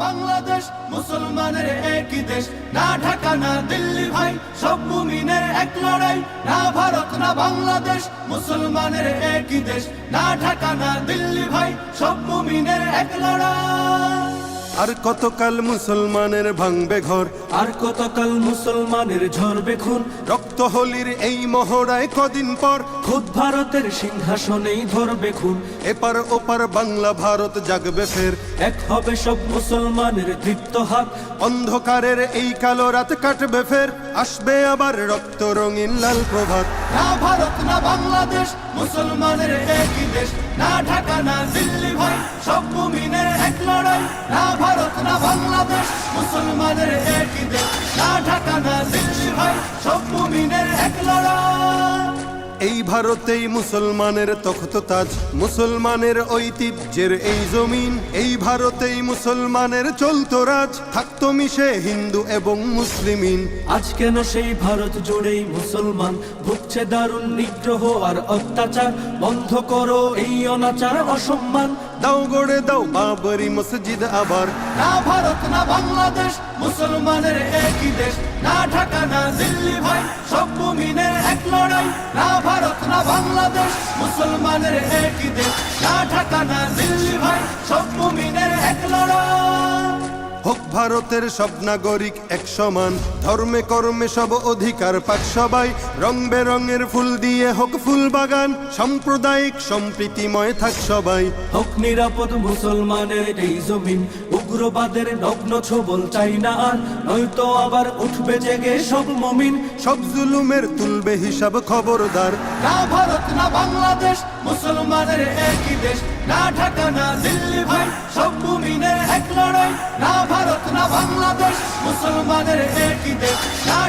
বাংলাদেশ মুসলমানের একই দেশ, না ঢাকা না দিল্লি ভাই, সব মুমিনের এক লড়াই। না ভারত না বাংলাদেশ মুসলমানের একই দেশ, না ঢাকা না দিল্লি ভাই, সব মুমিনের এক লড়াই। আর কতকাল মুসলমানের ভাঙবে ঘর, আর কতকাল মুসলমানের ঝরবে খুন, রক্ত হোলির এই মহড়ায় কদিন পর খুদ ভারতের সিংহাসনেই ধরবে খুন। এপার ওপার বাংলা ভারত জাগবে ফের, এক হবে সব মুসলমানের দীপ্ত হাত। অন্ধকারের এই কালো রাত কাটবে ফের, আসবে আবার রক্ত রঙিন লাল প্রভাত। না ভারত না বাংলাদেশ মুসলমানের একই দেশ, না ঢাকা না দিল্লি ভাই, সব মুমিনের এক লড়াই। না ভারত না বাংলাদেশ মুসলমানের একই দেশ, না ঢাকা না দিল্লি ভাই, সব মুমিনের এক লড়াই। এই ভারতেই মুসলমানের তখত তাজ, মুসলমানের ঐতিহ্যের এই জমিন। এই ভারতেই মুসলমানের চলতো রাজ, থাকতো মিশে হিন্দু এবং মুসলিমিন। আজ কেন সেই ভারত জুড়েই মুসলমান ভুগছে দারুণ নিগ্রহ আর অত্যাচার? বন্ধ করো এই অনাচার অসম্মান, দাও গড়ে দাও বাবরি মসজিদ আবার। না ভারত না বাংলাদেশ মুসলমানের একই দেশ, না ঢাকা না দিল্লি ভাই, সব মুমিনের এক লড়াই। না ভারত না বাংলাদেশ মুসলমানের একই দেশ, না ঢাকা না দিল্লি ভাই, সব মুমিনের এক লড়াই। হোক ভারতের সব নাগরিক এক সমান, ধর্মে কর্মে সব অধিকার পাক সবাই। রং বেরঙের ফুল দিয়ে হোক ফুল বাগান, সাম্প্রদায়িক সম্প্রীতিময় থাক সবাই। হোক নিরাপদ মুসলমানের এই জমিন, উগ্রবাদের নগ্ন ছবল চাই না আর, নয়তো আবার উঠবে জেগে সব মুমিন। সব জুলুমের তুলবে হিসাব খবরদার। না ভারত না বাংলাদেশ মুসলমানের একই দেশ, না ঢাকা না দিল্লি ভাই, সব মুমিনের এক লড়াই। না ভারত না বাংলাদেশ মুসলমানের একই দেশ, না